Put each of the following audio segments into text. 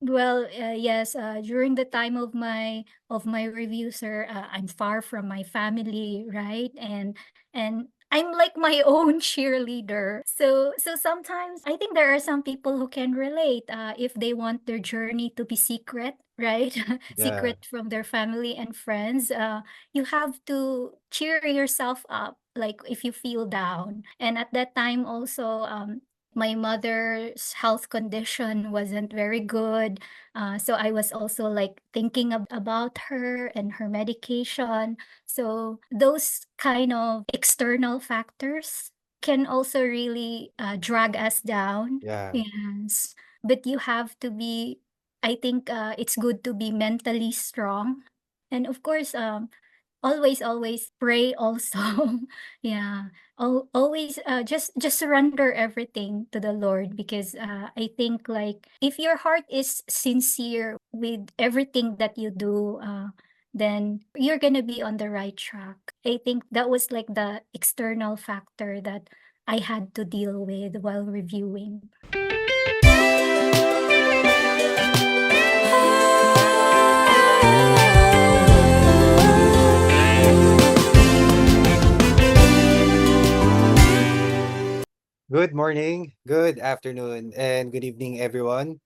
Well, yes, during the time of my review, sir, I'm far from my family, right? And I'm like my own cheerleader. So sometimes I think there are some people who can relate if they want their journey to be secret, right? Yeah, Secret from their family and friends. You have to cheer yourself up, like if you feel down. And at that time also, my mother's health condition wasn't very good. So I was also like thinking about her and her medication. So those kind of external factors can also really drag us down. yeah, Yes. But you have to be, I think it's good to be mentally strong. And of course, always pray also. Yeah. Always just surrender everything to the Lord, because I think like if your heart is sincere with everything that you do, then you're gonna be on the right track. I think that was like the external factor that I had to deal with while reviewing. Good morning, good afternoon, and good evening, everyone.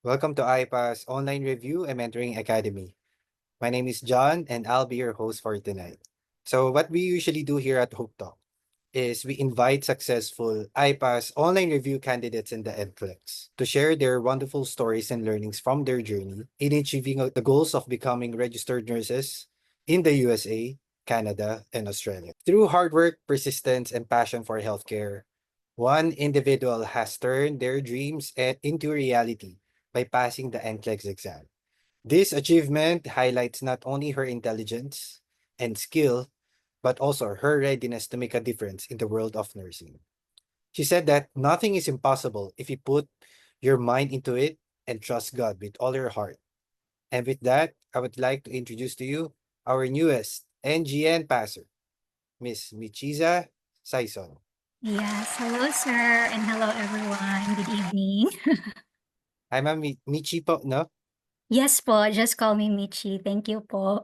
Welcome to IPASS Online Review and Mentoring Academy. My name is John, and I'll be your host for tonight. So, what we usually do here at Hope Talk is we invite successful IPASS online review candidates in the NCLEX to share their wonderful stories and learnings from their journey in achieving the goals of becoming registered nurses in the USA, Canada, and Australia. Through hard work, persistence, and passion for healthcare, one individual has turned their dreams into reality by passing the NCLEX exam. This achievement highlights not only her intelligence and skill, but also her readiness to make a difference in the world of nursing. She said that nothing is impossible if you put your mind into it and trust God with all your heart. And with that, I would like to introduce to you our newest NGN passer, Miss Michiza Saison. Yes, hello sir, and hello everyone. Good evening. Hi, Ma'am Michi po, no? Yes po, just call me Michi. Thank you po.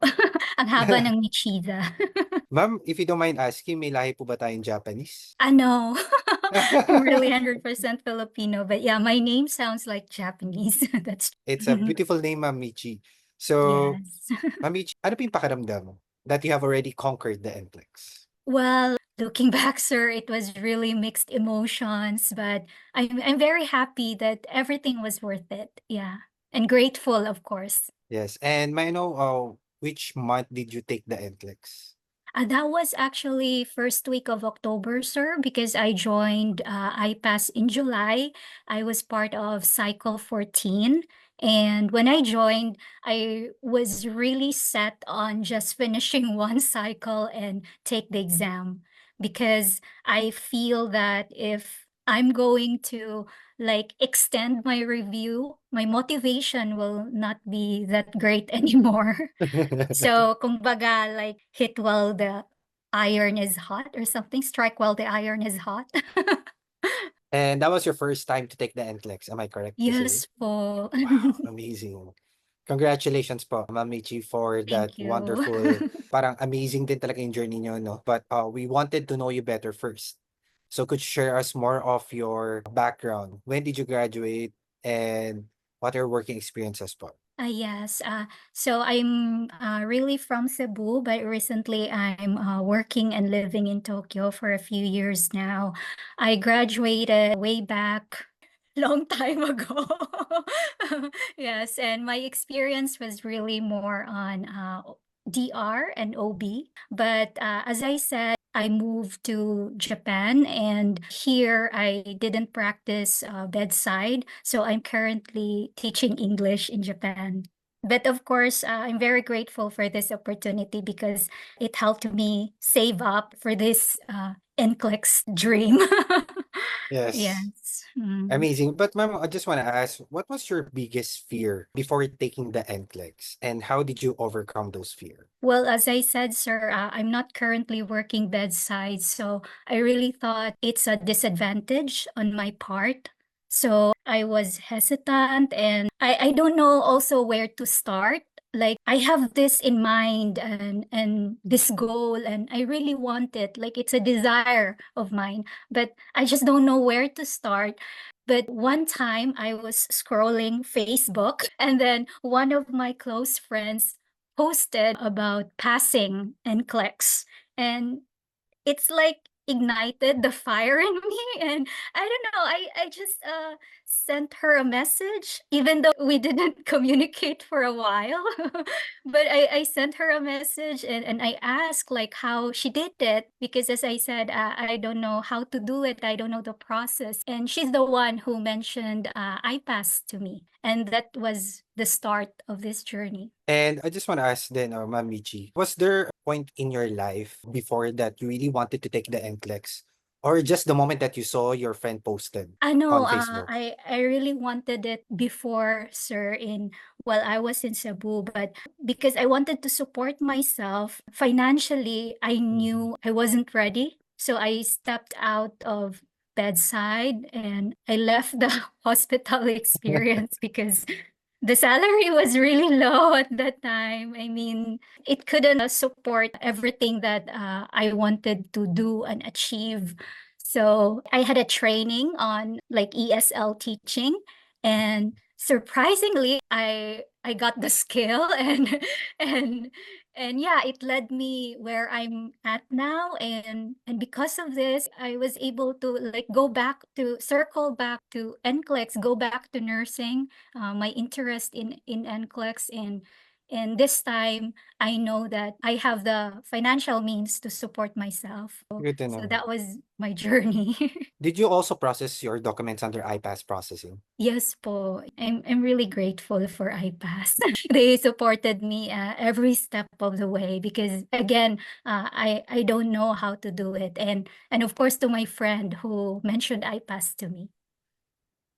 Ang haba ng Michiza. Ma'am, if you don't mind asking, may lahi po ba tayong Japanese? Ano, I'm really 100% Filipino, but yeah, my name sounds like Japanese. That's It's a beautiful name, Ma'am Michi. So, yes. Ma'am Michi, ano po yung pakiramdam that you have already conquered the NCLEX? Well, looking back, sir, it was really mixed emotions, but I'm very happy that everything was worth it. Yeah. And grateful, of course. Yes, and may I know which month did you take the NCLEX? That was actually first week of October, sir, because I joined IPASS in July. I was part of Cycle 14. And when I joined, I was really set on just finishing one cycle and take the exam, because I feel that if I'm going to like extend my review, my motivation will not be that great anymore. So, kumbaga, like, hit while the iron is hot or something, strike while the iron is hot. And that was your first time to take the NCLEX, am I correct to say? Yes po. Wow, amazing. Congratulations po, Ma'am Michi, for that Thank you. wonderful, parang amazing din talaga yung journey nyo, no? But we wanted to know you better first. So could you share us more of your background? When did you graduate and what are your working experiences po? Yes. So I'm really from Cebu, but recently I'm working and living in Tokyo for a few years now. I graduated way back long time ago. Yes, and my experience was really more on DR and OB. But as I said, I moved to Japan, and here I didn't practice bedside. So I'm currently teaching English in Japan. But of course, I'm very grateful for this opportunity because it helped me save up for this NCLEX dream. Yes. Yes. Mm. Amazing. But ma'am, I just want to ask, what was your biggest fear before taking the NCLEX and how did you overcome those fear? Well, as I said, sir, I'm not currently working bedside, so I really thought it's a disadvantage on my part. So I was hesitant and I don't know also where to start. Like I have this in mind and this goal and I really want it. Like it's a desire of mine, but I just don't know where to start. But one time I was scrolling Facebook and then one of my close friends posted about passing NCLEX and it's like ignited the fire in me and I don't know, I just sent her a message even though we didn't communicate for a while. But I sent her a message and I asked like how she did it because as I said, I don't know how to do it, I don't know the process, and she's the one who mentioned IPASS to me, and that was the start of this journey. And I just want to ask then, Ma'am Michi, was there a point in your life before that you really wanted to take the NCLEX? Or just the moment that you saw your friend posted No, on Facebook? I really wanted it before, sir, in while I was in Cebu, but because I wanted to support myself financially, I Mhm. knew I wasn't ready. So I stepped out of bedside and I left the hospital experience because the salary was really low at that time. I mean, it couldn't support everything that I wanted to do and achieve. So I had a training on like ESL teaching, and surprisingly, I got the skill and and yeah, it led me where I'm at now, and because of this, I was able to like go back to circle back to NCLEX, go back to nursing, my interest in NCLEX, and this time I know that I have the financial means to support myself. Good to So know. that was my journey. Did you also process your documents under IPASS processing? Yes po. I'm really grateful for IPASS. They supported me every step of the way because again, I don't know how to do it, and of course to my friend who mentioned IPASS to me.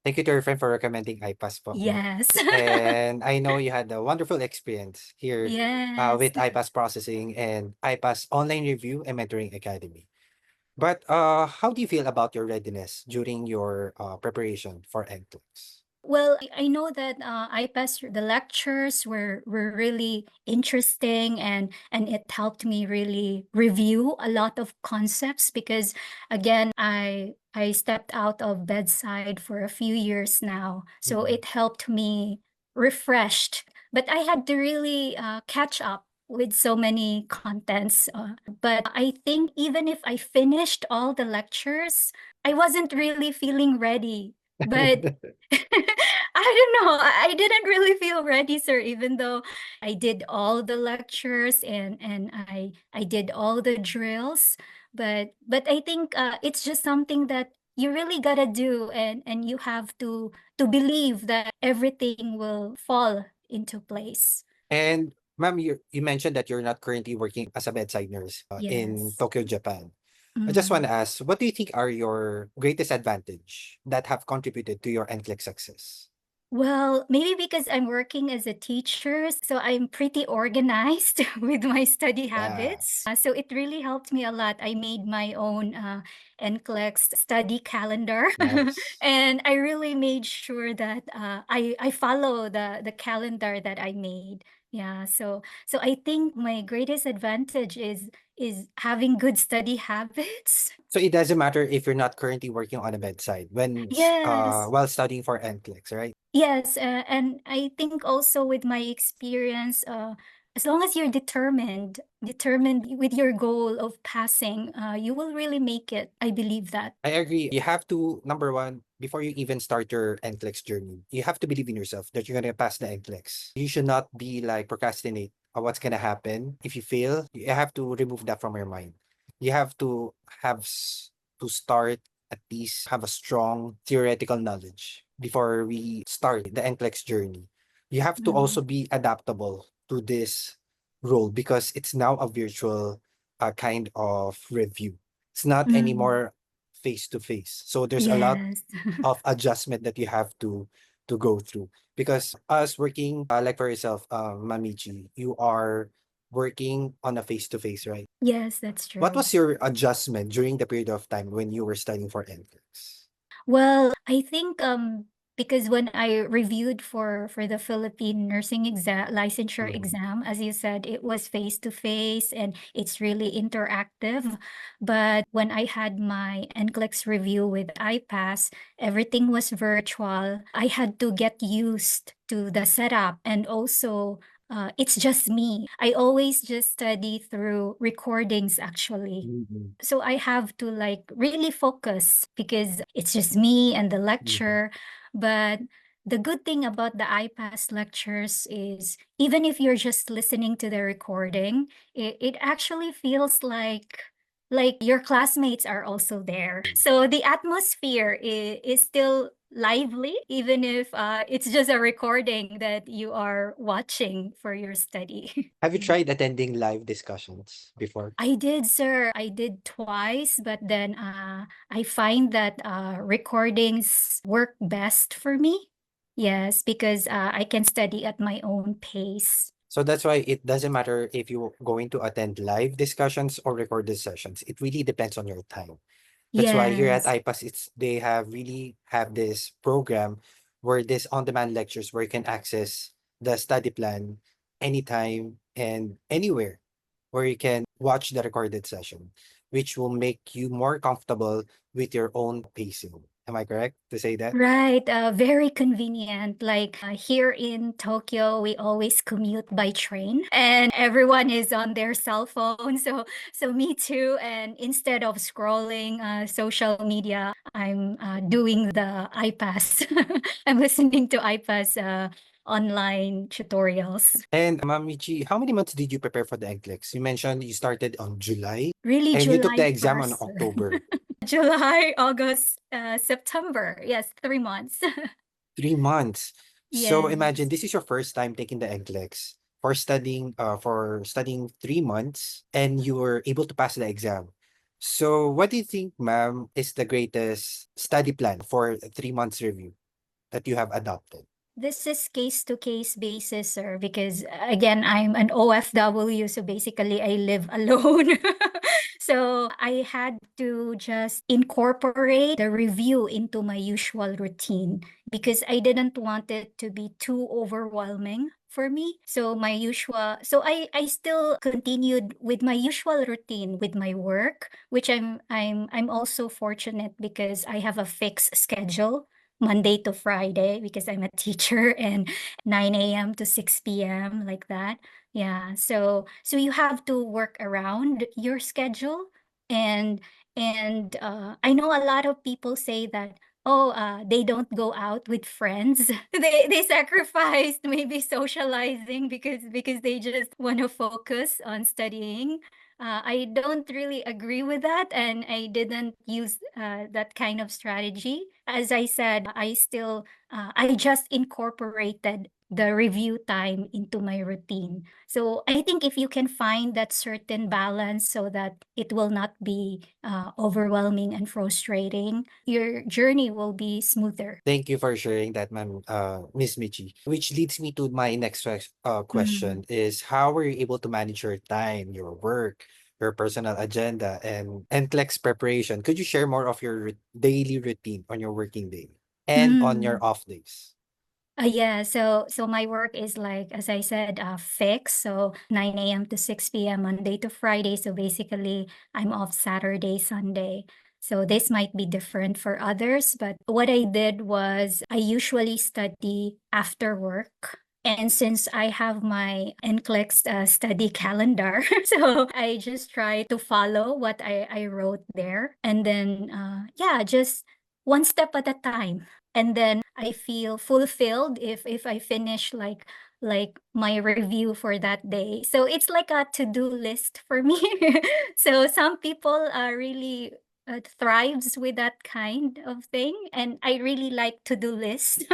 Thank you to your friend for recommending IPASS po, ma'am. Yes. And I know you had a wonderful experience here Yes. with IPASS processing and IPASS online review and mentoring academy. But how do you feel about your readiness during your preparation for NCLEX? Well, I know that IPASS, the lectures were really interesting and it helped me really review a lot of concepts because again, I stepped out of bedside for a few years now. So Mhm. it helped me refreshed, but I had to really catch up with so many contents. But I think even if I finished all the lectures, I wasn't really feeling ready. But I don't know. I didn't really feel ready, sir, even though I did all the lectures and I did all the drills. But I think it's just something that you really gotta do and you have to believe that everything will fall into place. And ma'am, you mentioned that you're not currently working as a bedside nurse in Yes. Tokyo, Japan. I just want Mm. to ask, what do you think are your greatest advantage that have contributed to your NCLEX success? Well, maybe because I'm working as a teacher, so I'm pretty organized with my study Yeah, habits. So it really helped me a lot. I made my own NCLEX study calendar, nice. and I really made sure that I follow the calendar that I made. Yeah, so I think my greatest advantage is having good study habits. So it doesn't matter if you're not currently working on a bedside when Yes. while studying for NCLEX, right? Yes, and I think also with my experience, as long as you're determined with your goal of passing, you will really make it. I believe that. I agree. You have to, number one, before you even start your NCLEX journey, you have to believe in yourself that you're gonna pass the NCLEX. You should not be like procrastinate on what's gonna happen. If you fail, you have to remove that from your mind. You have to have to start at least have a strong theoretical knowledge before we start the NCLEX journey. You have to also Mm. be adaptable to this role because it's now a virtual kind of review. It's not Mm. anymore face to face. So there's a lot Yes. of adjustment that you have to go through because us working like for yourself, Mamichi, you are working on a face to face, right? Yes, that's What true. was your adjustment during the period of time when you were studying for NCLEX? Well, I think because when I reviewed for the Philippine nursing exam licensure Mhm. exam, as you said, it was face to face and it's really interactive. But when I had my NCLEX review with IPASS, everything was virtual. I had to get used to the setup and also it's just me. I always just study through recordings actually. Mhm. So I have to like really focus because it's just me and the Mhm. lecture. But the good thing about the iPass lectures is even if you're just listening to the recording, it actually feels like your classmates are also there. So the atmosphere is still lively, even if it's just a recording that you are watching for your study. Have you tried attending live discussions before? I did, sir. I did twice, but then I find that recordings work best for me. Yes, because I can study at my own pace. So that's why it doesn't matter if you're going to attend live discussions or recorded sessions. It really depends on your time. That's why here at Yes. IPAS, they have really have this program where this on-demand lectures where you can access the study plan anytime and anywhere where you can watch the recorded session, which will make you more comfortable with your own pacing. Am I correct to say that? Right, very convenient. Like here in Tokyo, we always commute by train and everyone is on their cell phone. So me too. And instead of scrolling social media, I'm doing the iPass. I'm listening to iPass online tutorials. And Ma'am Michi, how many months did you prepare for the NCLEX? You mentioned you started on July Really, and you took July the exam on 1st. October. July, August, September. Yes, 3 months. 3 months. So imagine Yes. this is your first time taking the NCLEX for studying 3 months and you were able to pass the exam. So what do you think, ma'am, is the greatest study plan for a 3 months review that you have adopted? This is case to case basis, sir, because again, I'm an OFW, so basically I live alone. So I had to just incorporate the review into my usual routine because I didn't want it to be too overwhelming for me. So I still continued with my usual routine with my work, which I'm also fortunate because I have a fixed schedule Monday to Friday because I'm a teacher and 9 a.m. to 6 p.m. like that. Yeah. So you have to work around your schedule and I know a lot of people say that oh they don't go out with friends. They sacrificed maybe socializing because they just want to focus on studying. I don't really agree with that, and I didn't use that kind of strategy. As I said, I just incorporated the review time into my routine. So I think if you can find that certain balance so that it will not be overwhelming and frustrating, your journey will be smoother. Thank you for sharing that, ma'am, Miss Michi. Which leads me to my next Mm. question is how were you able to manage your time, your work, your personal agenda, and NCLEX preparation? Could you share more of your daily routine on your working day and on your Mm. off days? Yeah, so my work is like, as I said, fixed. So 9 a.m. to 6 p.m. Monday to Friday. So basically, I'm off Saturday, Sunday. So this might be different for others, but what I did was I usually study after work. And since I have my NCLEX study calendar, so I just try to follow what I wrote there. And then, yeah, just one step at a time. And then I feel fulfilled if I finish like my review for that day. So it's like a to-do list for me. So some people really thrives with that kind of thing, and I really like to-do list.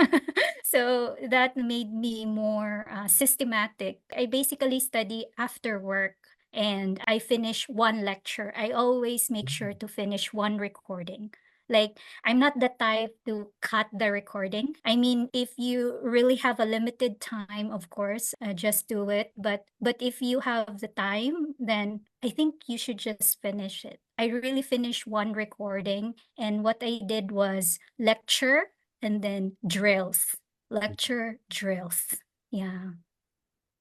So that made me more systematic. I basically study after work and I finish one lecture. I always make sure to finish one recording. Like I'm not the type to cut the recording. I mean, if you really have a limited time, of course, just do it. But if you have the time, then I think you should just finish it. I really finished one recording, and what I did was lecture and then drills. Lecture, drills. Yeah.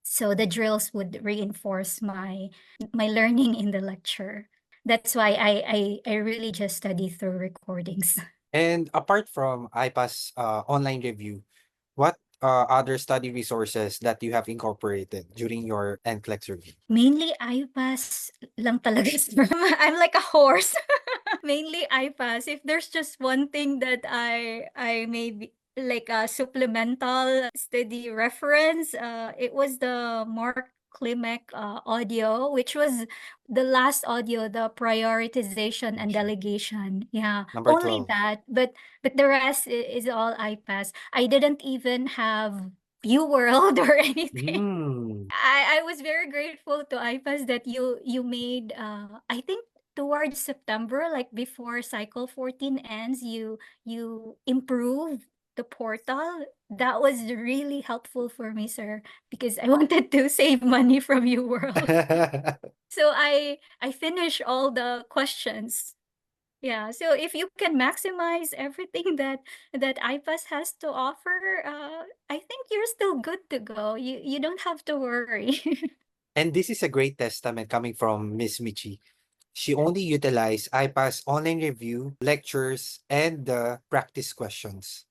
So the drills would reinforce my learning in the lecture. That's why I really just study through recordings. And apart from IPASS online review, what other study resources that you have incorporated during your NCLEX review? Mainly IPASS lang talaga. I'm like a horse. Mainly IPASS. If there's just one thing that I maybe like a supplemental study reference, it was the Mark Klimek audio, which was the last audio, the prioritization and Gotcha. delegation. Yeah, Number only 12. that. But the rest is all IPASS. I didn't even have View World or anything. Mm. I was very grateful to IPASS that you made I think towards September, like before cycle 14 ends, you improve the portal. That was really helpful for me, sir, because I wanted to save money from you world. So I finished all the questions. Yeah, so if you can maximize everything that IPASS has to offer, I think you're still good to go. You don't have to worry. And this is a great testament coming from Miss Michi. She only utilized IPASS online review, lectures, and the practice questions.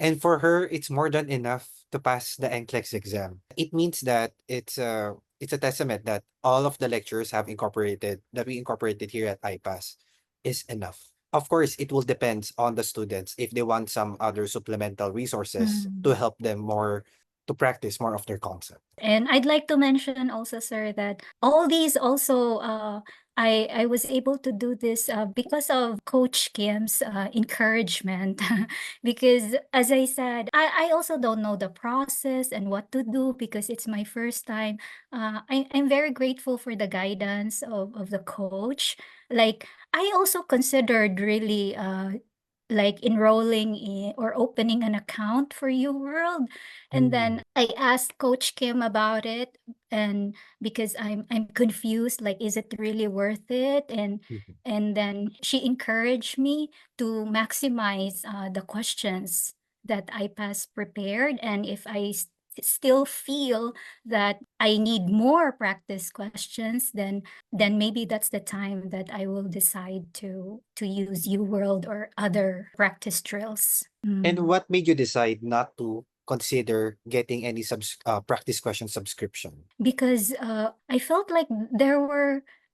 And for her, it's more than enough to pass the NCLEX exam. It means that it's a testament that all of the lectures have incorporated that we incorporated here at IPASS is enough. Of course, it will depend on the students if they want some other supplemental resources Mm. to help them more to practice more of their concept. And I'd like to mention also, sir, that all these also, I was able to do this because of Coach Kim's encouragement. Because as I said, I also don't know the process and what to do because it's my first time. I'm very grateful for the guidance of the coach. Like, I also considered really like enrolling in or opening an account for UWorld. And Mm. then I asked Coach Kim about it, and because I'm confused, like, is it really worth it? Mhm. And then she encouraged me to maximize the questions that IPASS prepared. And if still feel that I need more practice questions, then maybe that's the time that I will decide to use UWorld or other practice drills. And Mm. what made you decide not to consider getting any practice question subscription? Because I felt like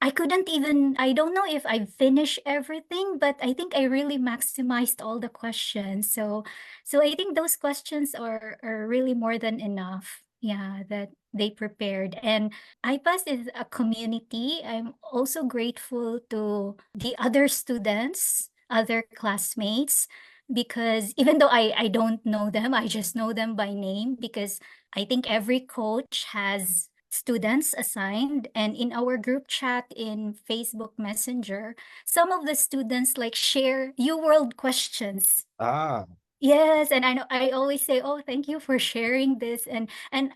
I couldn't even, I don't know if I finished everything, but I think I really maximized all the questions. So I think those questions are really more than enough. Yeah, that they prepared. And IPASS is a community. I'm also grateful to the other students, other classmates, because even though I don't know them, I just know them by name because I think every coach has students assigned, and in our group chat in Facebook Messenger, some of the students like share UWorld questions. Ah, Yes, and I know I always say, "Oh, thank you for sharing this." And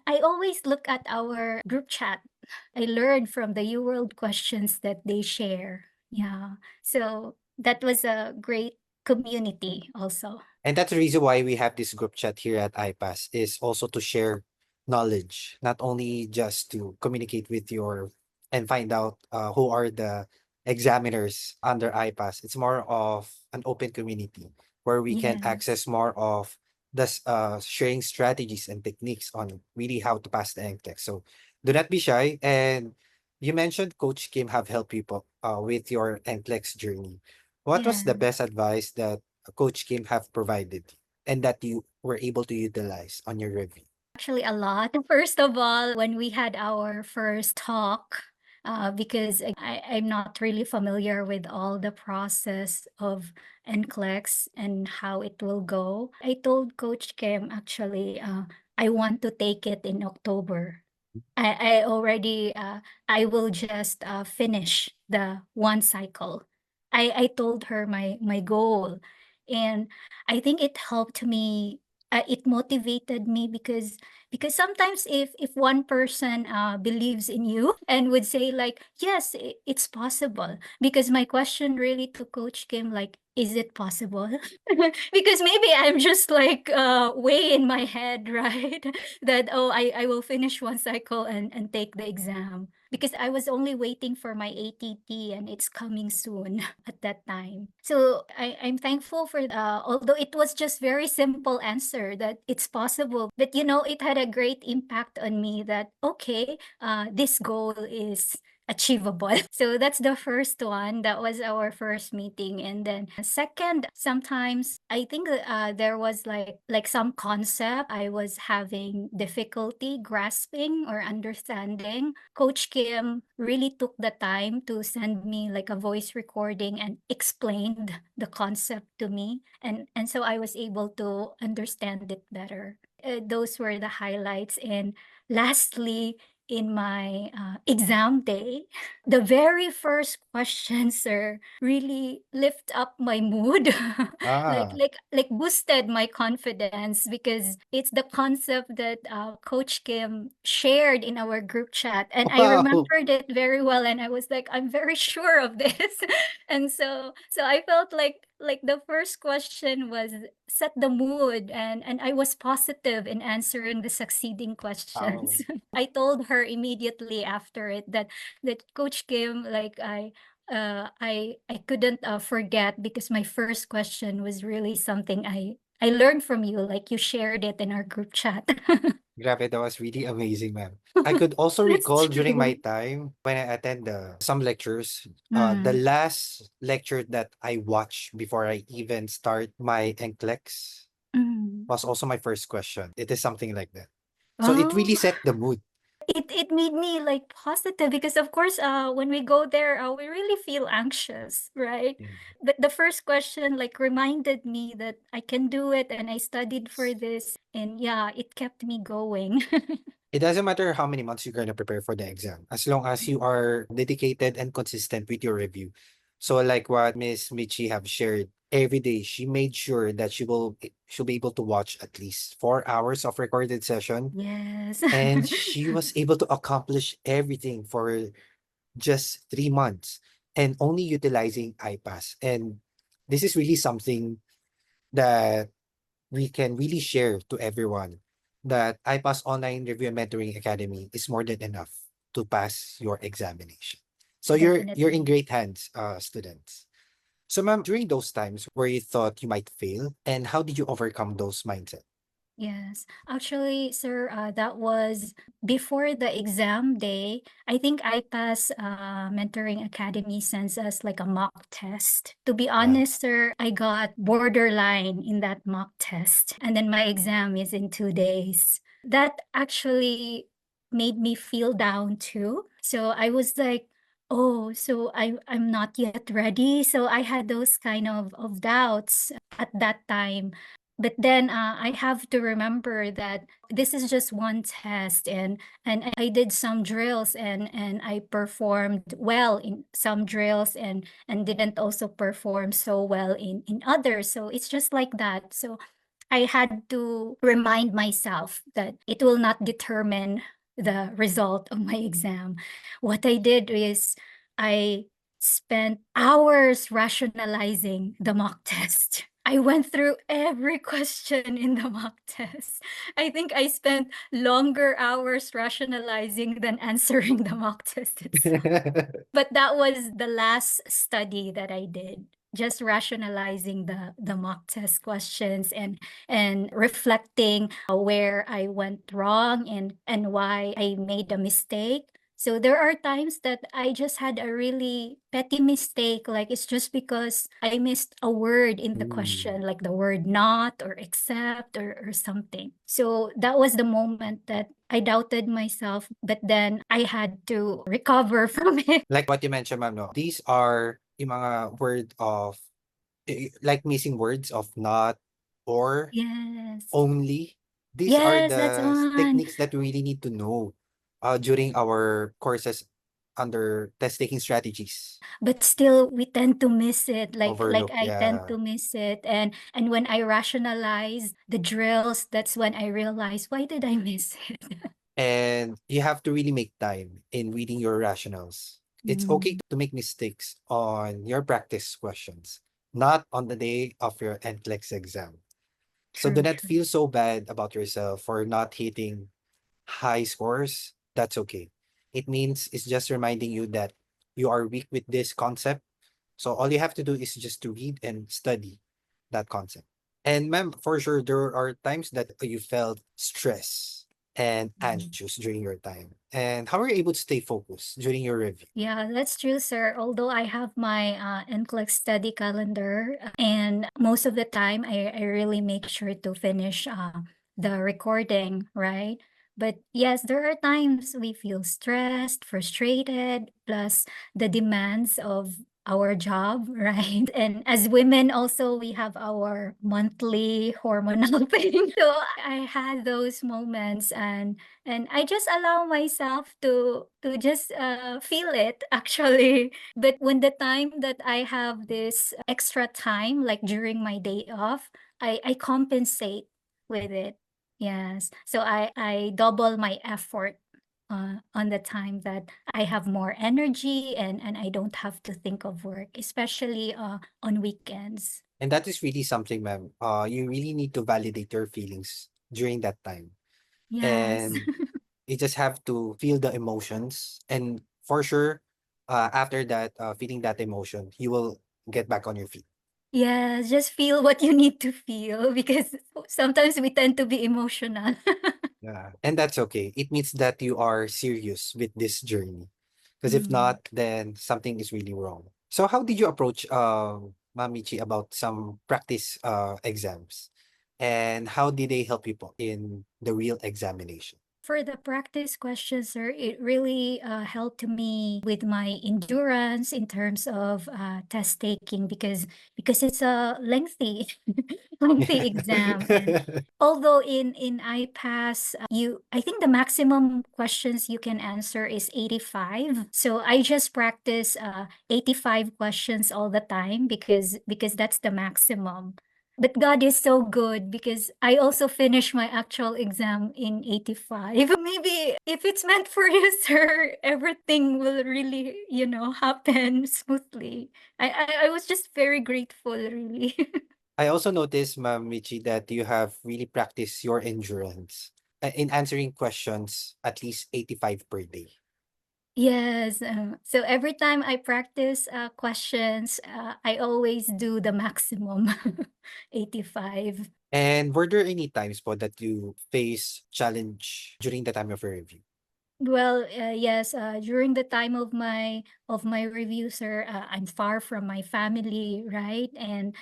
I always look at our group chat. I learned from the UWorld questions that they share. Yeah. So that was a great community also. and that's the reason why we have this group chat here at IPASS is also to share knowledge, not only just to communicate with your and find out who are the examiners under IPASS. It's more of an open community where we can Yes. access more of the sharing strategies and techniques on really how to pass the NCLEX. So do not be shy. And you mentioned Coach Kim have helped you with your NCLEX journey. What was the Yeah. best advice that Coach Kim have provided and that you were able to utilize on your review? Actually, a lot. First of all, when we had our first talk, because I'm not really familiar with all the process of NCLEX and how it will go, I told Coach Kim actually, I want to take it in October. I already I will just finish the one cycle. I told her my goal, and I think it helped me. It motivated me Because sometimes if one person believes in you and would say like, yes, it's possible. Because my question really to Coach Kim, like, is it possible? Because maybe I'm just like way in my head, right? That, oh, I will finish one cycle and take the exam. Because I was only waiting for my ATT and it's coming soon at that time. So I'm thankful for, although it was just very simple answer that it's possible, but you know, it had a great impact on me that, okay, this goal is achievable. So that's the first one. That was our first meeting. And then second, sometimes I think there was like some concept I was having difficulty grasping or understanding. Coach Kim really took the time to send me like a voice recording and explained the concept to me. And so I was able to understand it better. Those were the highlights. And lastly, in my exam day, the very first question, sir, really lift up my mood, Ah, like boosted my confidence because it's the concept that Coach Kim shared in our group chat, and I wow. remembered it very well, and I was like, I'm very sure of this, and so I felt like the first question was set the mood, and I was positive in answering the succeeding Wow. questions. I told her immediately after it that Coach Kim, like I couldn't forget because my first question was really something I learned from you, like you shared it in our group chat. Grabe, that was really amazing, ma'am. I could also That's recall during my true. time when I attend some lectures, the Mm. last lecture that I watched before I even start my NCLEX Mm. was also my first question. It is something like that. So it really Oh, set the mood. it made me like positive because of course when we go there we really feel anxious, right? Mm. But the first question like reminded me that I can do it and I studied for this, and yeah, it kept me going. It doesn't matter how many months you're going to prepare for the exam, as long as you are dedicated and consistent with your review. So like what Miss Michi have shared, every day she made sure that she'll be able to watch at least 4 hours of recorded session, Yes. and she was able to accomplish everything for just 3 months and only utilizing IPASS. And this is really something that we can really share to everyone, that IPASS Online Review and Mentoring Academy is more than enough to pass your examination. So you're in Definitely. great hands, students. So ma'am, during those times where you thought you might fail, and how did you overcome those mindset? Yes. Actually, sir, that was before the exam day. I think IPASS Mentoring Academy sends us like a mock test. To be Yeah. honest, sir, I got borderline in that mock test. And then my exam is in 2 days. That actually made me feel down too. So I was like, oh, so I'm not yet ready. So I had those kind of doubts at that time. But then I have to remember that this is just one test, and I did some drills and I performed well in some drills and didn't also perform so well in others. So it's just like that. So I had to remind myself that it will not determine the result of my exam. What I did is I spent hours rationalizing the mock test. I went through every question in the mock test. I think I spent longer hours rationalizing than answering the mock test itself. But that was the last study that I did. Just rationalizing the mock test questions and reflecting where I went wrong and why I made a mistake. So there are times that I just had a really petty mistake, like it's just because I missed a word in the Mm. question, like the word not or accept or something. So that was the moment that I doubted myself, but then I had to recover from it. Like what you mentioned, ma'am, no? These are yung mga word of, like missing words of not, or, Yes. only. These are Yes, that's the one. techniques that we really need to know during our courses under test taking strategies. But still we tend to miss it, like Overlook, I tend yeah. to miss it. And when I rationalize the drills, that's when I realize, why did I miss it? And you have to really make time in reading your rationals. It's okay Mm, to make mistakes on your practice questions, not on the day of your NCLEX exam. So do true, not true. feel so bad about yourself for not hitting high scores. That's okay. It means it's just reminding you that you are weak with this concept. So all you have to do is just to read and study that concept. And ma'am, for sure, there are times that you felt stress and Mm. anxious during your time. And how are you able to stay focused during your review? Yeah, that's true, sir. Although I have my NCLEX study calendar, and most of the time I really make sure to finish the recording, right? But yes, there are times we feel stressed, frustrated, plus the demands of our job, right? And as women also, we have our monthly hormonal thing. So I had those moments, and I just allow myself to just feel it actually. But when the time that I have this extra time, like during my day off, I compensate with it. Yes, so I double my effort on the time that I have more energy, and I don't have to think of work, especially on weekends. And that is really something, ma'am. You really need to validate your feelings during that time. Yes. And you just have to feel the emotions. And for sure, after that, feeling that emotion, you will get back on your feet. Yeah, just feel what you need to feel because sometimes we tend to be emotional. Yeah. And that's okay. It means that you are serious with this journey. Because if Mm. not, then something is really wrong. So how did you approach Mamichi about some practice exams? And how did they help you in the real examination? For the practice questions, sir, it really helped me with my endurance in terms of test taking because it's a lengthy lengthy exam. And although in IPASS, I think the maximum questions you can answer is 85. So I just practice 85 questions all the time because that's the maximum. But God is so good because I also finished my actual exam in 85. Maybe if it's meant for you, sir, everything will really, happen smoothly. I was just very grateful, really. I also noticed, Ma'am Michi, that you have really practiced your endurance in answering questions at least 85 per day. Yes. So every time I practice questions, I always do the maximum 85. And were there any times po that you face challenge during the time of your review? Well, yes, during the time of my review, sir, I'm far from my family, right? And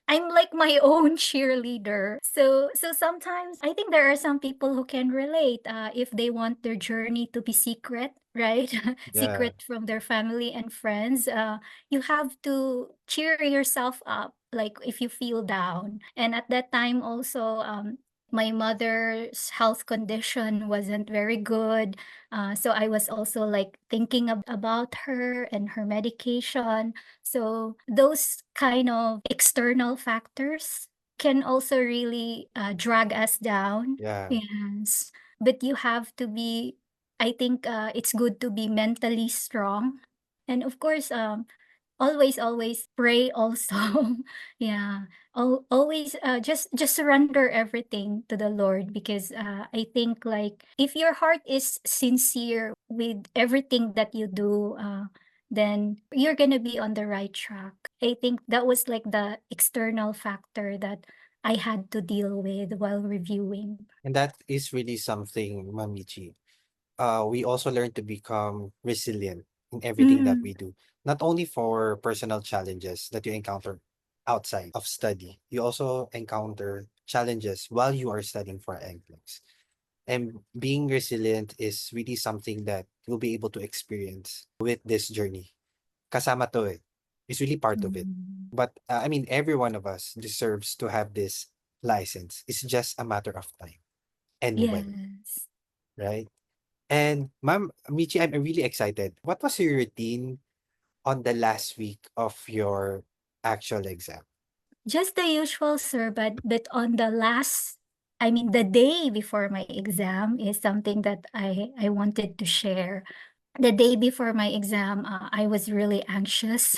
I'm like my own cheerleader. So sometimes I think there are some people who can relate if they want their journey to be secret, right? Yeah. Secret from their family and friends. You have to cheer yourself up, like if you feel down. And at that time also, my mother's health condition wasn't very good. So I was also like thinking about her and her medication. So those kind of external factors can also really drag us down. Yeah. Yes. But you have to be, I think it's good to be mentally strong. And of course, always pray also. Yeah. Always just surrender everything to the Lord because I think like if your heart is sincere with everything that you do, then you're gonna be on the right track. I think that was like the external factor that I had to deal with while reviewing. And that is really something, Mamichi. We also learn to become resilient in everything that Mm. we do, not only for personal challenges that you encounter outside of study, you also encounter challenges while you are studying for NCLEX. And being resilient is really something that you'll be able to experience with this journey. Kasama to eh. It's really part of it. Mm. But I mean, every one of us deserves to have this license. It's just a matter of time and when, Yes. right? And Ma'am Michi, I'm really excited. What was your routine on the last week of your actual exam? Just the usual, sir, but on the last, I mean, the day before my exam is something that I wanted to share. The day before my exam, I was really anxious.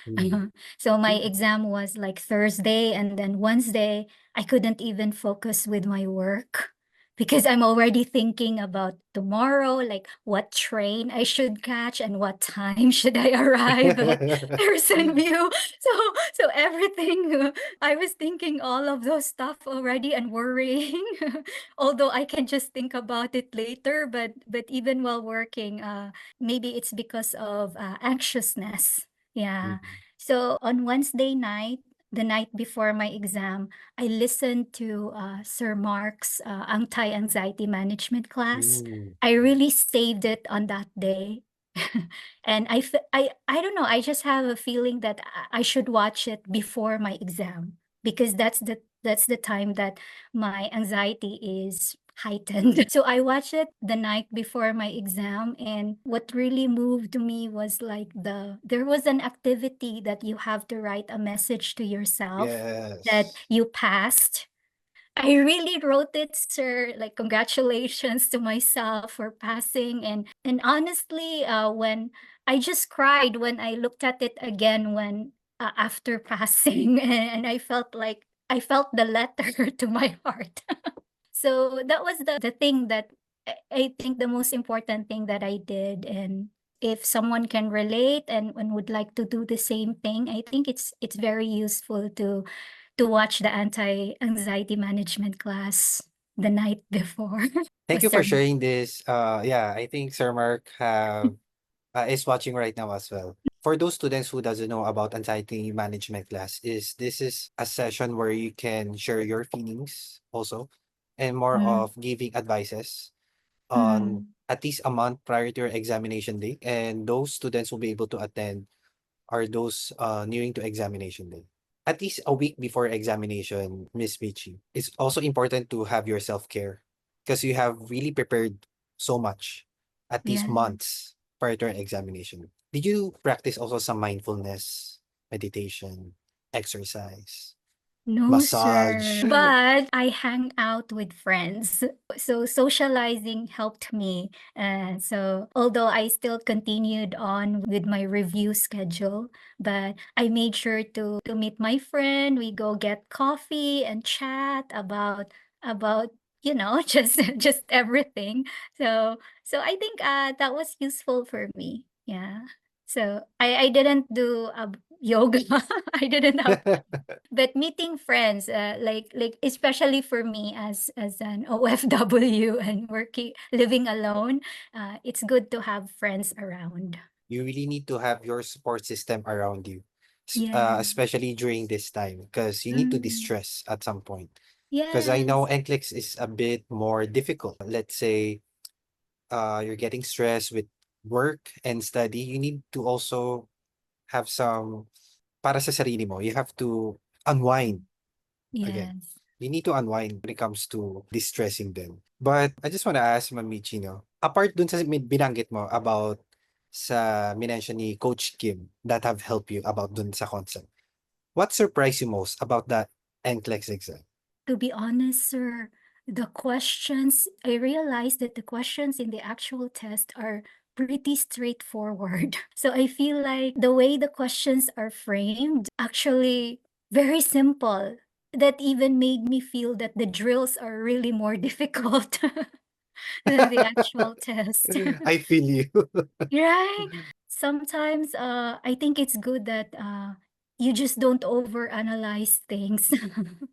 Mm. So my exam was like Thursday, and then Wednesday, I couldn't even focus with my work because I'm already thinking about tomorrow, like what train I should catch and what time should I arrive at Person View. So so everything, I was thinking all of those stuff already and worrying. Although I can just think about it later, but even while working, maybe it's because of anxiousness. Yeah. Mm. So on Wednesday night, the night before my exam, I listened to Sir Mark's anti-anxiety management class. Mm. I really saved it on that day. And I don't know, I just have a feeling that I should watch it before my exam because that's the time that my anxiety is heightened. So I watched it the night before my exam, and what really moved me was like there was an activity that you have to write a message to yourself that Yes. you passed. I really wrote it, sir, like congratulations to myself for passing. And honestly, when I just cried when I looked at it again when after passing, and I felt the letter to my heart. So that was the thing that I think the most important thing that I did. And if someone can relate and would like to do the same thing, I think it's very useful to watch the anti-anxiety management class the night before. Thank Was you for there? sharing this. Yeah, I think Sir Mark is watching right now as well. For those students who doesn't know about anxiety management class, is this is a session where you can share your feelings also, and more Mm, of giving advices on mm, at least a month prior to your examination day, and those students will be able to attend are those nearing to examination day. At least a week before examination, Miss Michi, it's also important to have your self-care because you have really prepared so much at least yeah. months prior to your examination. Did you practice also some mindfulness, meditation, exercise, No, massage? sir. But I hang out with friends. So socializing helped me. So although I still continued on with my review schedule, but I made sure to meet my friend. We go get coffee and chat about just everything. So I think that was useful for me. Yeah. So I didn't do yoga. I didn't have, but meeting friends, like especially for me as an OFW and working living alone, it's good to have friends around. You really need to have your support system around you, Yeah. especially during this time, because you need to Mm. distress at some point. Because I know Yes. NCLEX is a bit more difficult. Let's say you're getting stressed with work and study, you need to also have some para sa sarili mo. You have to unwind again. Yes. You need to unwind when it comes to distressing them. But I just want to ask Mamichi, no? Apart dun sa binanggit mo about sa minention ni Coach Kim that have helped you about dun sa concept, what surprised you most about that NCLEX exam? To be honest, sir, the questions, I realized that the questions in the actual test are pretty straightforward. So I feel like the way the questions are framed actually very simple. That even made me feel that the drills are really more difficult than the actual test. I feel you. Right? Sometimes I think it's good that you just don't overanalyze things.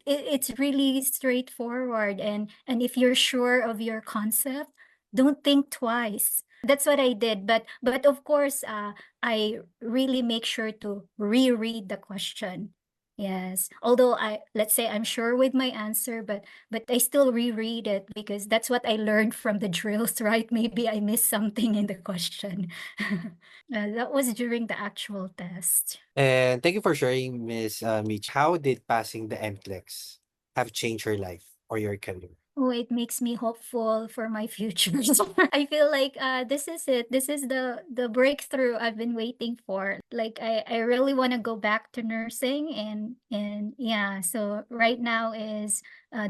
It's really straightforward, and if you're sure of your concept, don't think twice. That's what I did, but of course I really make sure to reread the question. Yes. Although let's say I'm sure with my answer, but I still reread it because that's what I learned from the drills, right? Maybe I missed something in the question. That was during the actual test. And thank you for sharing, Miss Michi. How did passing the NCLEX have changed your life or your career? Oh, it makes me hopeful for my future. I feel like this is it. This is the breakthrough I've been waiting for. Like I really want to go back to nursing and yeah, so right now is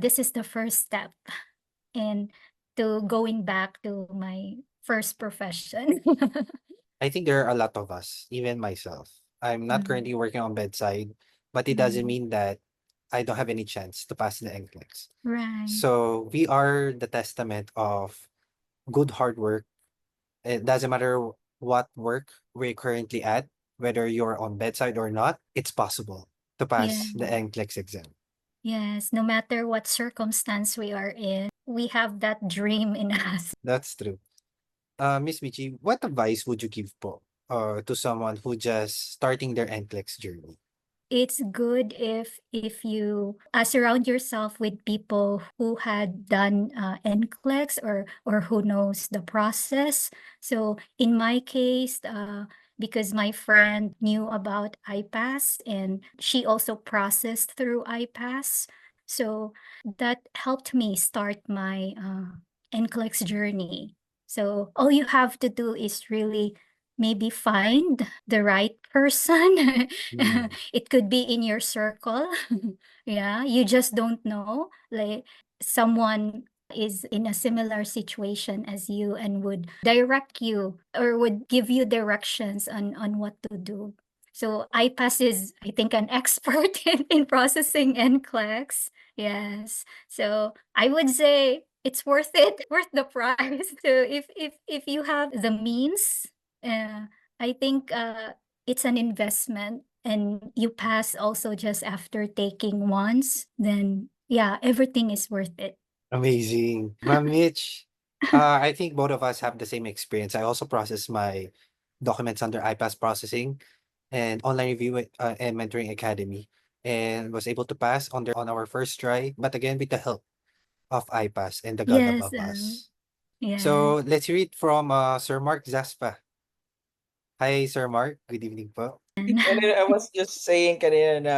this is the first step in to going back to my first profession. I think there are a lot of us, even myself. I'm not Mm, currently working on bedside, but it doesn't mm, mean that I don't have any chance to pass the NCLEX. right. So we are the testament of good hard work. It doesn't matter what work we're currently at, whether you're on bedside or not, it's possible to Yeah. pass the NCLEX exam. Yes, no matter what circumstance we are in, we have that dream in us. That's true. Miss Michi, what advice would you give po to someone who just starting their NCLEX journey? It's good if you surround yourself with people who had done NCLEX or who knows the process. So in my case, because my friend knew about IPASS and she also processed through IPASS, so that helped me start my NCLEX journey. So all you have to do is really maybe find the right person. Mm, It could be in your circle. Yeah, you just don't know. Like someone is in a similar situation as you and would direct you or would give you directions on what to do. So IPASS is, I think, an expert in processing NCLEX. Yes. So I would say it's worth it, worth the price. So if you have the means, I think it's an investment and you pass also just after taking once, then yeah, everything is worth it. amazing. Ma'am Mitch, I think both of us have the same experience. I also process my documents under IPASS processing and online review and mentoring academy and was able to pass on our first try, but again with the help of IPASS and the God Yes, above us. yeah. So let's hear it from Sir Mark Zaspa. Hi, Sir Mark. Good evening po. And Kanina I was just saying kanina na,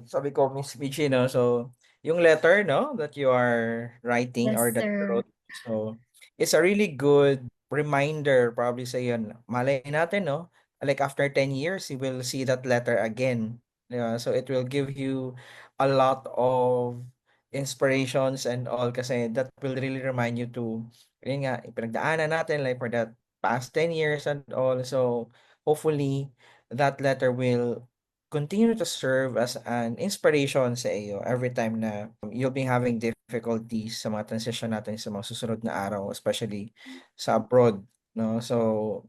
sabi ko Miss Michi 'no, so yung letter 'no, that you are writing yes, or that you sir. wrote, so it's a really good reminder probably sa'yo na malay natin 'no, like after 10 years you will see that letter again, 'di ba? So it will give you a lot of inspirations and all kasi that will really remind you to yun nga, pinagdaanan natin like for that past 10 years and all. So hopefully that letter will continue to serve as an inspiration sa iyo every time na you'll be having difficulties sa mga transition natin sa mga susunod na araw, especially sa abroad, no? So,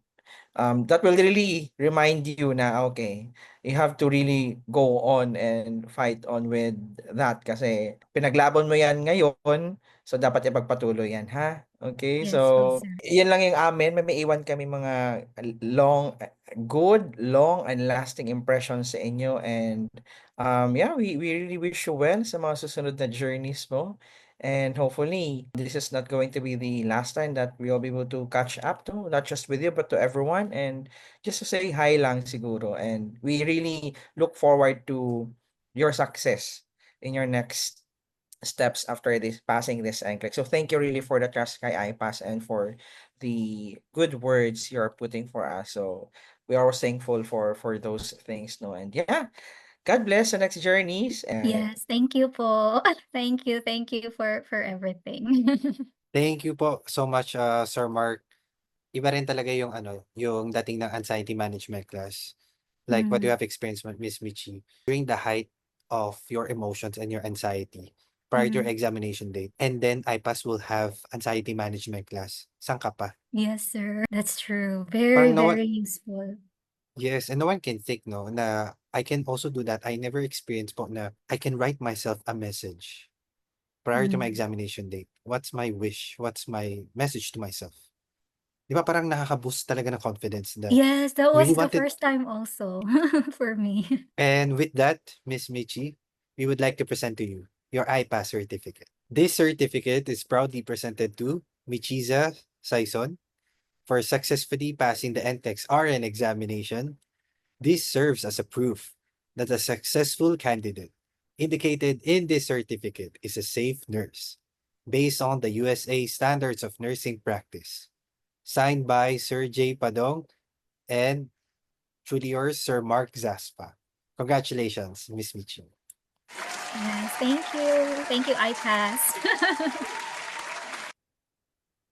that will really remind you na, okay, you have to really go on and fight on with that kasi pinaglaban mo yan ngayon, so dapat ipagpatuloy yan, ha? Okay, Yes, so yes, sir. yun lang yung amin. May maiwan kami mga good, long, and lasting impressions sa inyo. And yeah, we really wish you well sa mga susunod na journeys mo. And hopefully, this is not going to be the last time that we'll be able to catch up to, not just with you, but to everyone. And just to say hi lang siguro. And we really look forward to your success in your next steps after this passing this NCLEX. So thank you really for the trust kay IPASS and for the good words you're putting for us. So we are always thankful for those things, no. And yeah, God bless the next journeys. Yes, thank you po. Thank you for everything. Thank you po so much, Sir Mark. Iba rin talaga yung ano, yung dating ng anxiety management class. Like what you Mm, have experienced with Miss Michi during the height of your emotions and your anxiety prior to your mm. examination date. And then IPAS will have anxiety management class. Saan ka pa? Yes, sir. That's true. Very, Parang no one, very useful. yes, and no one can think no na I can also do that. I never experienced po na I can write myself a message prior to my Mm. examination date. What's my wish? What's my message to myself? Di ba parang nakaka-boost talaga ng confidence that Yes, that you really was the wanted. first time also for me. And with that, Miss Michi, we would like to present to you your IPASS certificate. This certificate is proudly presented to Michiza Saison for successfully passing the NCLEX RN examination. This serves as a proof that a successful candidate indicated in this certificate is a safe nurse. based on the USA Standards of Nursing Practice, signed by Sir J. Padong and truly yours, Sir Mark Zaspa. Congratulations, Miss Michi. Yes, thank you. Thank you, IPASS.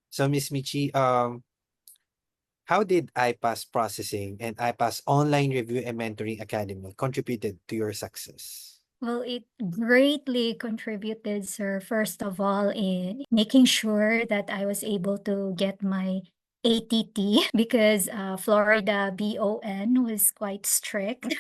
So, Miss Michi, how did IPASS Processing and IPASS Online Review and Mentoring Academy contributed to your success? Well, it greatly contributed, sir, first of all, in making sure that I was able to get my ATT because Florida BON was quite strict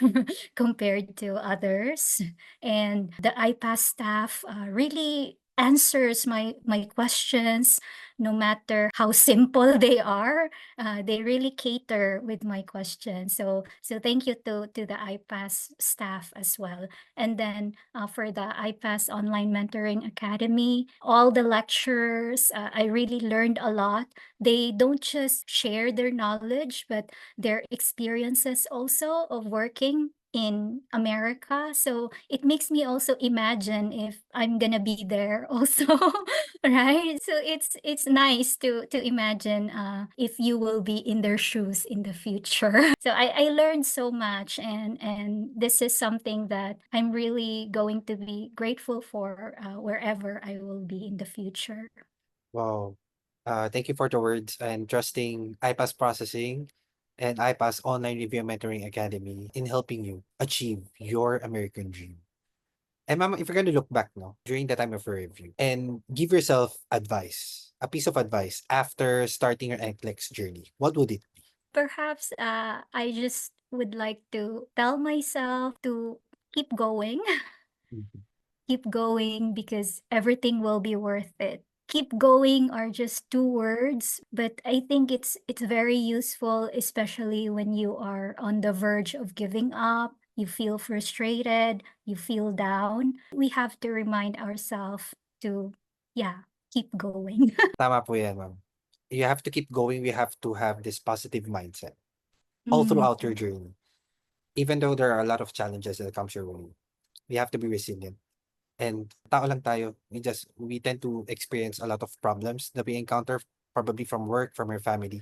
compared to others. And the IPASS staff really answers my questions, no matter how simple they are. They really cater with my questions. So thank you to the IPASS staff as well. And then for the IPASS Online Mentoring Academy, all the lecturers, I really learned a lot. They don't just share their knowledge, but their experiences also of working in America. So it makes me also imagine if I'm gonna be there also, right? So it's nice to imagine if you will be in their shoes in the future. So I learned so much, and this is something that I'm really going to be grateful for wherever I will be in the future. Wow. Thank you for the words and trusting IPASS Processing and IPASS Online Review and Mentoring Academy in helping you achieve your American dream. And ma'am, if you're going to look back now during the time of your review and give yourself advice, a piece of advice after starting your NCLEX journey, what would it be? Perhaps I just would like to tell myself to keep going, Mhm. keep going because everything will be worth it. Keep going are just two words, but I think it's very useful, especially when you are on the verge of giving up, you feel frustrated, you feel down. We have to remind ourselves to, yeah, keep going. Tama po yan, ma'am. You have to keep going. We have to have this positive mindset all Mm, throughout your journey. Even though there are a lot of challenges that comes your way, we have to be resilient. And tao lang tayo. We tend to experience a lot of problems that we encounter probably from work, from your family.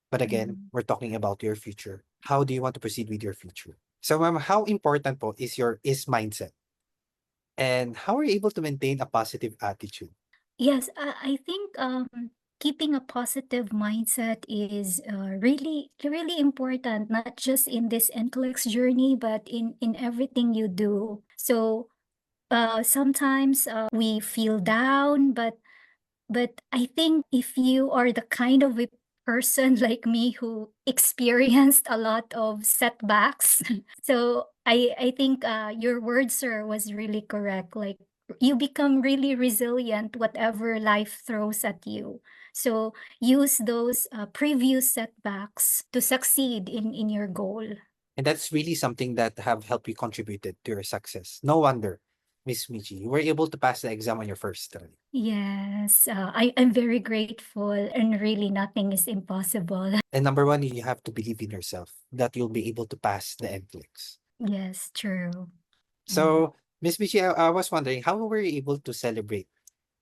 But again, mm. we're talking about your future. How do you want to proceed with your future? So, ma'am, how important po is your is mindset? And how are you able to maintain a positive attitude? Yes, I think keeping a positive mindset is really really important, not just in this NCLEX journey, but in everything you do. So sometimes we feel down, but I think if you are the kind of a person like me who experienced a lot of setbacks, so I think your word, sir, was really correct. Like you become really resilient whatever life throws at you. So use those previous setbacks to succeed in your goal. And that's really something that have helped you contributed to your success. No wonder, Miss Michi, you were able to pass the exam on your first try. Yes, I'm very grateful, and really nothing is impossible. And number one, you have to believe in yourself that you'll be able to pass the NCLEX. Yes, true. Mm. So, Miss Michi, I was wondering, how were you able to celebrate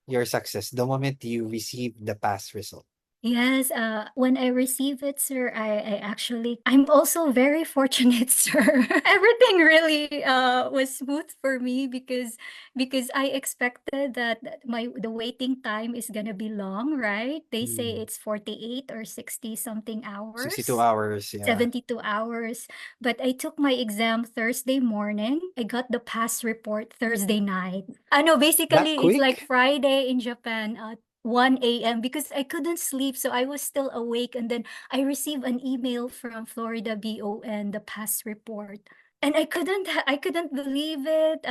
your success the moment you received the pass result? Yes, when I receive it, sir, I'm also very fortunate, sir. Everything really was smooth for me because I expected that the waiting time is gonna be long, right? They say Mm, it's 48 or 60 something 62 hours. hours, yeah. 72 hours. But I took my exam Thursday morning. I got the pass report Thursday night. I know That basically it's like quick? Friday in Japan at 1 a.m. because I couldn't sleep. So I was still awake. And then I received an email from Florida BON, the pass report. And I couldn't believe it.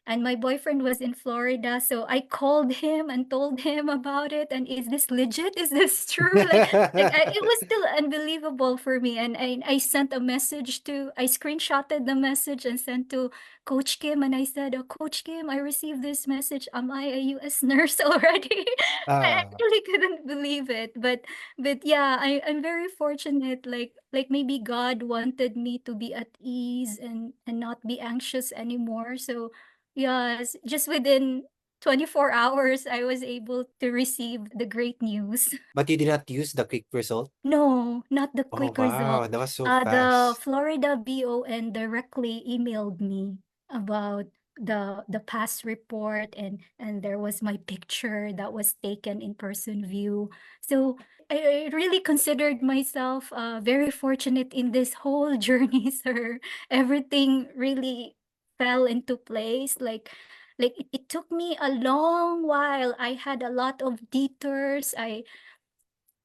And my boyfriend was in Florida. So I called him and told him about it. And is this legit? Is this true? It was still unbelievable for me, and I sent a message to I screenshotted the message and sent to Coach Kim, and I said, oh, Coach Kim, I received this message. Am I a US nurse already? I Ah, really couldn't believe it, but yeah, I'm very fortunate. Like maybe God wanted me to be at ease and not be anxious anymore. So yes, just within 24 hours, I was able to receive the great news. But you did not use the quick result? No, not the Oh, quick wow. result. That was so The fast. Florida BON directly emailed me about the past report, and there was my picture that was taken in person view. So I really considered myself very fortunate in this whole journey, sir. Everything really fell into place. Like it took me a long while. I had a lot of detours. I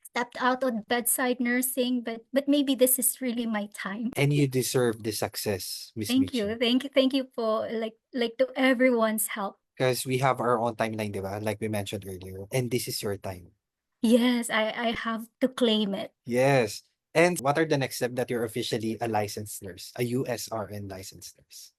stepped out of bedside nursing, but maybe this is really my time. And you deserve the success, Miss Thank Michi. you. Thank you for like to everyone's help. Because we have our own timeline, diba? Like we mentioned earlier. And this is your time. Yes, I have to claim it. Yes. And what are the next steps that you're officially a licensed nurse, a USRN licensed nurse?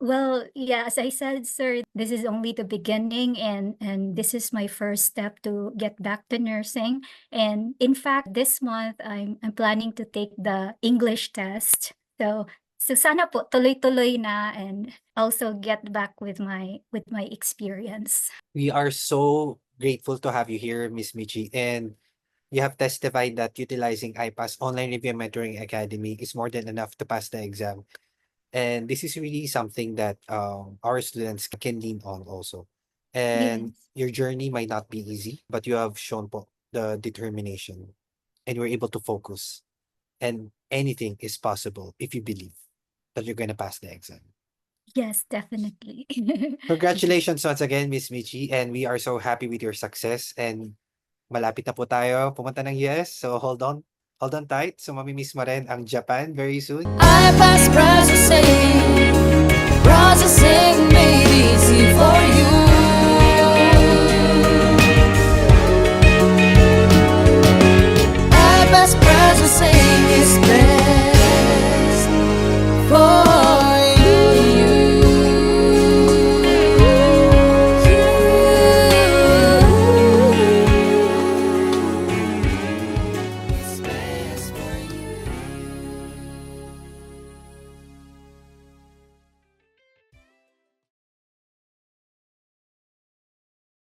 Well, yeah, as I said, sir, this is only the beginning, and this is my first step to get back to nursing. And in fact, this month I'm planning to take the English test. So sana po tuloy-tuloy na and also get back with my experience. We are so grateful to have you here, Miss Michi. And you have testified that utilizing IPASS Online Review and Mentoring Academy is more than enough to pass the exam. And this is really something that our students can lean on also. And Yes. your journey might not be easy, but you have shown po the determination and you're able to focus. And anything is possible if you believe that you're going to pass the exam. Yes, definitely. Congratulations once again, Miss Michi. And we are so happy with your success. And malapit na po tayo pumunta ng US. So hold on tight. So mamimiss mo rin ang Japan very soon. IPASS processing made easy for you.